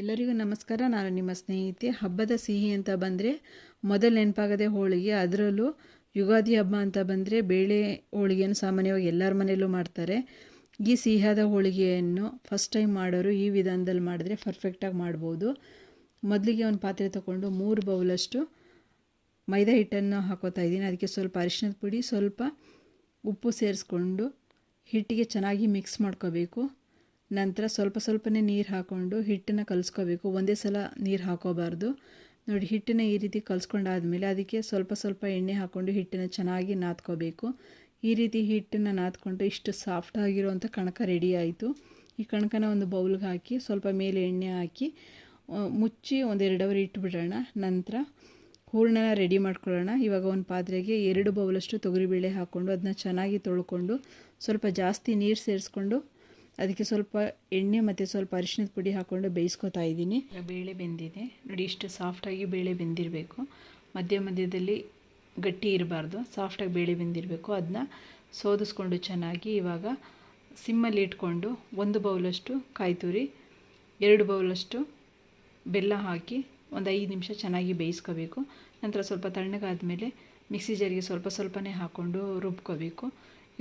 ಎಲ್ಲರಿಗೂ ನಮಸ್ಕಾರ. ನಾನು ನಿಮ್ಮ ಸ್ನೇಹಿತೆ. ಹಬ್ಬದ ಸಿಹಿ ಅಂತ ಬಂದರೆ ಮೊದಲು ನೆನಪಾಗದೆ ಹೋಳಿಗೆ, ಅದರಲ್ಲೂ ಯುಗಾದಿ ಹಬ್ಬ ಅಂತ ಬಂದರೆ ಬೇಳೆ ಹೋಳಿಗೆಯನ್ನು ಸಾಮಾನ್ಯವಾಗಿ ಎಲ್ಲರ ಮನೆಯಲ್ಲೂ ಮಾಡ್ತಾರೆ. ಈ ಸಿಹಿಯಾದ ಹೋಳಿಗೆಯನ್ನು ಫಸ್ಟ್ ಟೈಮ್ ಮಾಡೋರು ಈ ವಿಧಾನದಲ್ಲಿ ಮಾಡಿದ್ರೆ ಪರ್ಫೆಕ್ಟಾಗಿ ಮಾಡ್ಬೋದು. ಮೊದಲಿಗೆ ಒಂದು ಪಾತ್ರೆ ತಗೊಂಡು 3 ಬೌಲಷ್ಟು ಮೈದಾ ಹಿಟ್ಟನ್ನು ಹಾಕೋತಾ ಇದ್ದೀನಿ. ಅದಕ್ಕೆ ಸ್ವಲ್ಪ ಅರಿಶಿಣದ ಪುಡಿ, ಸ್ವಲ್ಪ ಉಪ್ಪು ಸೇರಿಸ್ಕೊಂಡು ಹಿಟ್ಟಿಗೆ ಚೆನ್ನಾಗಿ ಮಿಕ್ಸ್ ಮಾಡ್ಕೋಬೇಕು. ನಂತರ ಸ್ವಲ್ಪನೇ ನೀರು ಹಾಕ್ಕೊಂಡು ಹಿಟ್ಟನ್ನು ಕಲಿಸ್ಕೋಬೇಕು. ಒಂದೇ ಸಲ ನೀರು ಹಾಕೋಬಾರ್ದು. ನೋಡಿ, ಹಿಟ್ಟನ್ನು ಈ ರೀತಿ ಕಲಿಸ್ಕೊಂಡಾದಮೇಲೆ ಅದಕ್ಕೆ ಸ್ವಲ್ಪ ಎಣ್ಣೆ ಹಾಕ್ಕೊಂಡು ಹಿಟ್ಟನ್ನು ಚೆನ್ನಾಗಿ ನಾದ್ಕೋಬೇಕು. ಈ ರೀತಿ ಹಿಟ್ಟನ್ನು ನಾದ್ಕೊಂಡು ಇಷ್ಟು ಸಾಫ್ಟಾಗಿರುವಂಥ ಕಣಕ ರೆಡಿ ಆಯಿತು. ಈ ಕಣಕನ ಒಂದು ಬೌಲ್ಗೆ ಹಾಕಿ ಸ್ವಲ್ಪ ಮೇಲೆ ಎಣ್ಣೆ ಹಾಕಿ ಮುಚ್ಚಿ 1-2 ಅವರ್ ಇಟ್ಬಿಡೋಣ. ನಂತರ ಹೂರಣನ ರೆಡಿ ಮಾಡ್ಕೊಳ್ಳೋಣ. ಇವಾಗ ಒಂದು ಪಾತ್ರೆಗೆ 2 ಬೌಲಷ್ಟು ತೊಗರಿಬೇಳೆ ಹಾಕ್ಕೊಂಡು ಅದನ್ನ ಚೆನ್ನಾಗಿ ತೊಳ್ಕೊಂಡು ಸ್ವಲ್ಪ ಜಾಸ್ತಿ ನೀರು ಸೇರಿಸ್ಕೊಂಡು ಅದಕ್ಕೆ ಸ್ವಲ್ಪ ಎಣ್ಣೆ ಮತ್ತು ಸ್ವಲ್ಪ ಅರಿಶಿಣದ ಪುಡಿ ಹಾಕ್ಕೊಂಡು ಬೇಯಿಸ್ಕೊತಾ ಇದ್ದೀನಿ. ಬೇಳೆ ಬೆಂದಿದೆ ನೋಡಿ, ಇಷ್ಟು ಸಾಫ್ಟಾಗಿ ಬೇಳೆ ಬೆಂದಿರಬೇಕು. ಮಧ್ಯದಲ್ಲಿ ಗಟ್ಟಿ ಇರಬಾರ್ದು, ಸಾಫ್ಟಾಗಿ ಬೇಳೆ ಬೆಂದಿರಬೇಕು. ಅದನ್ನ ಸೋದಿಸ್ಕೊಂಡು ಚೆನ್ನಾಗಿ ಇವಾಗ ಸಿಮ್ಮಲ್ಲಿ ಇಟ್ಕೊಂಡು 1 ಬೌಲಷ್ಟು ಕಾಯಿ ತುರಿ, 2 ಬೌಲಷ್ಟು ಬೆಲ್ಲ ಹಾಕಿ ಒಂದು 5 ನಿಮಿಷ ಚೆನ್ನಾಗಿ ಬೇಯಿಸ್ಕೋಬೇಕು. ನಂತರ ಸ್ವಲ್ಪ ತಣ್ಣಗಾದಮೇಲೆ ಮಿಕ್ಸಿ ಜಾರಿಗೆ ಸ್ವಲ್ಪನೇ ಹಾಕ್ಕೊಂಡು ರುಬ್ಕೋಬೇಕು.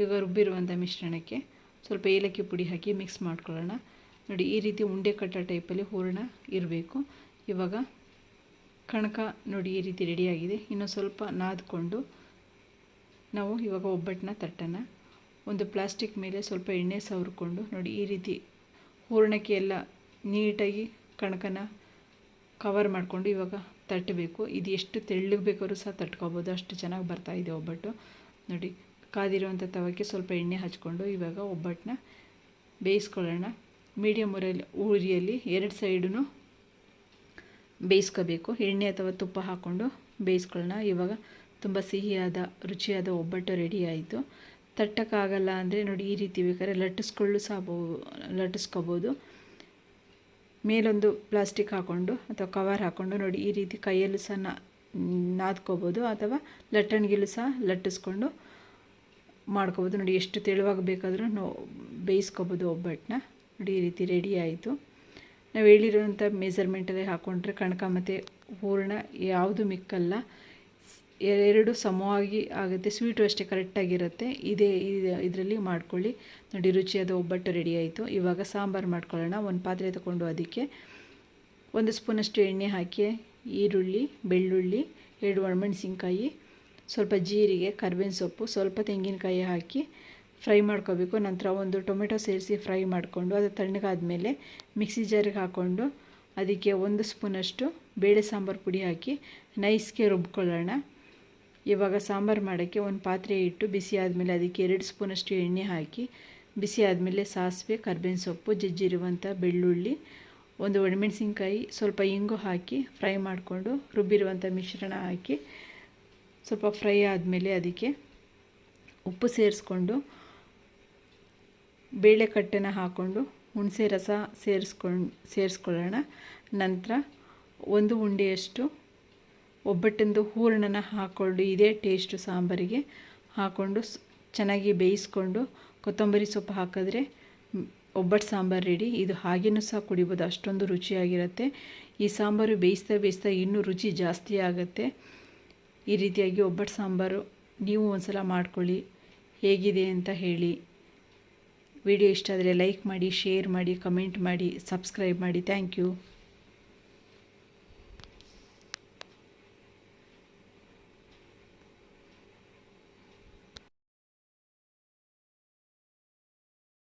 ಈಗ ರುಬ್ಬಿರುವಂಥ ಮಿಶ್ರಣಕ್ಕೆ ಸ್ವಲ್ಪ ಏಲಕ್ಕಿ ಪುಡಿ ಹಾಕಿ ಮಿಕ್ಸ್ ಮಾಡ್ಕೊಳ್ಳೋಣ. ನೋಡಿ, ಈ ರೀತಿ ಉಂಡೆ ಕಟ್ಟೋ ಟೈಪಲ್ಲಿ ಹೂರಣ ಇರಬೇಕು. ಇವಾಗ ಕಣಕ ನೋಡಿ ಈ ರೀತಿ ರೆಡಿಯಾಗಿದೆ. ಇನ್ನು ಸ್ವಲ್ಪ ನಾದ್ಕೊಂಡು ನಾವು ಇವಾಗ ಒಬ್ಬಟ್ಟನ್ನ ತಟ್ಟೋಣ. ಒಂದು ಪ್ಲಾಸ್ಟಿಕ್ ಮೇಲೆ ಸ್ವಲ್ಪ ಎಣ್ಣೆ ಸವರ್ಕೊಂಡು ನೋಡಿ ಈ ರೀತಿ ಹೂರಣಕ್ಕೆ ಎಲ್ಲ ನೀಟಾಗಿ ಕಣಕನ ಕವರ್ ಮಾಡಿಕೊಂಡು ಇವಾಗ ತಟ್ಟಬೇಕು. ಇದು ಎಷ್ಟು ತೆಳ್ಳಗೆ ಬೇಕಾದ್ರೂ ಸಹ ತಟ್ಕೋಬೋದು, ಅಷ್ಟು ಚೆನ್ನಾಗಿ ಬರ್ತಾಯಿದೆ ಒಬ್ಬಟ್ಟು. ನೋಡಿ, ಕಾದಿರುವಂಥ ತವಕ್ಕೆ ಸ್ವಲ್ಪ ಎಣ್ಣೆ ಹಚ್ಕೊಂಡು ಇವಾಗ ಒಬ್ಬಟ್ಟನ್ನ ಬೇಯಿಸ್ಕೊಳ್ಳೋಣ. ಮೀಡಿಯಮ್ ಉರಿಯಲ್ಲಿ 2 ಸೈಡೂ ಬೇಯಿಸ್ಕೋಬೇಕು. ಎಣ್ಣೆ ಅಥವಾ ತುಪ್ಪ ಹಾಕ್ಕೊಂಡು ಬೇಯಿಸ್ಕೊಳ್ಳೋಣ. ಇವಾಗ ತುಂಬ ಸಿಹಿಯಾದ ರುಚಿಯಾದ ಒಬ್ಬಟ್ಟು ರೆಡಿ ಆಯಿತು. ತಟ್ಟಕ್ಕಾಗಲ್ಲ ಅಂದರೆ ನೋಡಿ ಈ ರೀತಿ ಬೇಕಾದ್ರೆ ಲಟ್ಟಿಸ್ಕೋಬೋದು. ಮೇಲೊಂದು ಪ್ಲಾಸ್ಟಿಕ್ ಹಾಕ್ಕೊಂಡು ಅಥವಾ ಕವರ್ ಹಾಕ್ಕೊಂಡು ನೋಡಿ ಈ ರೀತಿ ಕೈಯಲ್ಲೂ ಸಹ ನಾದ್ಕೋಬೋದು ಅಥವಾ ಲಟ್ಟಣಿಗೆಲ್ಲೂ ಸಹ ಲಟ್ಟಿಸ್ಕೊಂಡು ಮಾಡ್ಕೋಬೋದು. ನೋಡಿ, ಎಷ್ಟು ತೆಳುವಾಗಿ ಬೇಕಾದರೂ ನಾವು ಬೇಯಿಸ್ಕೋಬೋದು ಒಬ್ಬಟ್ಟನ್ನ. ನೋಡಿ, ಈ ರೀತಿ ರೆಡಿ ಆಯಿತು. ನಾವು ಹೇಳಿರೋಂಥ ಮೆಜರ್ಮೆಂಟಲ್ಲೇ ಹಾಕ್ಕೊಂಡ್ರೆ ಕಣಕ ಮತ್ತು ಹೂರಣ ಯಾವುದು ಮಿಕ್ಕಲ್ಲ, 2 ಸಮವಾಗಿ ಆಗುತ್ತೆ. ಸ್ವೀಟು ಅಷ್ಟೇ ಕರೆಕ್ಟಾಗಿರುತ್ತೆ. ಇದರಲ್ಲಿ ಮಾಡ್ಕೊಳ್ಳಿ. ನೋಡಿ, ರುಚಿಯಾದ ಒಬ್ಬಟ್ಟು ರೆಡಿ ಆಯಿತು. ಇವಾಗ ಸಾಂಬಾರು ಮಾಡ್ಕೊಳ್ಳೋಣ. ಒಂದು ಪಾತ್ರೆ ತಗೊಂಡು ಅದಕ್ಕೆ 1 ಸ್ಪೂನಷ್ಟು ಎಣ್ಣೆ ಹಾಕಿ ಈರುಳ್ಳಿ, ಬೆಳ್ಳುಳ್ಳಿ, 2 ಒಣಮೆಣಸಿನ್ಕಾಯಿ, ಸ್ವಲ್ಪ ಜೀರಿಗೆ, ಕರಿಬೇವಿನ ಸೊಪ್ಪು, ಸ್ವಲ್ಪ ತೆಂಗಿನಕಾಯಿ ಹಾಕಿ ಫ್ರೈ ಮಾಡ್ಕೋಬೇಕು. ನಂತರ 1 ಟೊಮೆಟೊ ಸೇರಿಸಿ ಫ್ರೈ ಮಾಡಿಕೊಂಡು ಅದು ತಣ್ಣಗಾದಮೇಲೆ ಮಿಕ್ಸಿ ಜಾರಿಗೆ ಹಾಕ್ಕೊಂಡು ಅದಕ್ಕೆ 1 ಸ್ಪೂನಷ್ಟು ಬೇಳೆ ಸಾಂಬಾರು ಪುಡಿ ಹಾಕಿ ನೈಸ್ಗೆ ರುಬ್ಕೊಳ್ಳೋಣ. ಇವಾಗ ಸಾಂಬಾರು ಮಾಡೋಕ್ಕೆ ಒಂದು ಪಾತ್ರೆ ಇಟ್ಟು ಬಿಸಿ ಆದಮೇಲೆ ಅದಕ್ಕೆ 2 ಸ್ಪೂನಷ್ಟು ಎಣ್ಣೆ ಹಾಕಿ ಬಿಸಿ ಆದಮೇಲೆ ಸಾಸಿವೆ, ಕರಿಬೇವಿನ ಸೊಪ್ಪು, ಜಜ್ಜಿರುವಂಥ ಬೆಳ್ಳುಳ್ಳಿ, 1 ಒಣಮೆಣಸಿನ್ಕಾಯಿ, ಸ್ವಲ್ಪ ಇಂಗು ಹಾಕಿ ಫ್ರೈ ಮಾಡಿಕೊಂಡು ರುಬ್ಬಿರುವಂಥ ಮಿಶ್ರಣ ಹಾಕಿ ಸ್ವಲ್ಪ ಫ್ರೈ ಆದಮೇಲೆ ಅದಕ್ಕೆ ಉಪ್ಪು ಸೇರಿಸ್ಕೊಂಡು ಬೇಳೆ ಕಟ್ಟನ್ನು ಹಾಕ್ಕೊಂಡು ಹುಣಸೆ ರಸ ಸೇರಿಸ್ಕೊಳ್ಳೋಣ. ನಂತರ 1 ಉಂಡೆಯಷ್ಟು ಒಬ್ಬಟ್ಟಿಂದು ಹೂರಣನ ಹಾಕ್ಕೊಂಡು ಇದೇ ಟೇಸ್ಟು ಸಾಂಬಾರಿಗೆ ಹಾಕ್ಕೊಂಡು ಚೆನ್ನಾಗಿ ಬೇಯಿಸ್ಕೊಂಡು ಕೊತ್ತಂಬರಿ ಸೊಪ್ಪು ಹಾಕಿದ್ರೆ ಒಬ್ಬಟ್ಟು ಸಾಂಬಾರು ರೆಡಿ. ಇದು ಹಾಗೇನೂ ಸಹ ಕುಡಿಬೋದು, ಅಷ್ಟೊಂದು ರುಚಿಯಾಗಿರುತ್ತೆ. ಈ ಸಾಂಬಾರು ಬೇಯಿಸ್ತಾ ಇನ್ನೂ ರುಚಿ ಜಾಸ್ತಿ ಆಗುತ್ತೆ. ಈ ರೀತಿಯಾಗಿ ಒಬ್ಬಟ್ಟು ಸಾಂಬಾರು ನೀವು ಒಂದ್ಸಲ ಮಾಡ್ಕೊಳ್ಳಿ, ಹೇಗಿದೆ ಅಂತ ಹೇಳಿ. ವಿಡಿಯೋ ಇಷ್ಟ ಆದರೆ ಲೈಕ್ ಮಾಡಿ, ಶೇರ್ ಮಾಡಿ, ಕಮೆಂಟ್ ಮಾಡಿ, ಸಬ್ಸ್ಕ್ರೈಬ್ ಮಾಡಿ. Thank you.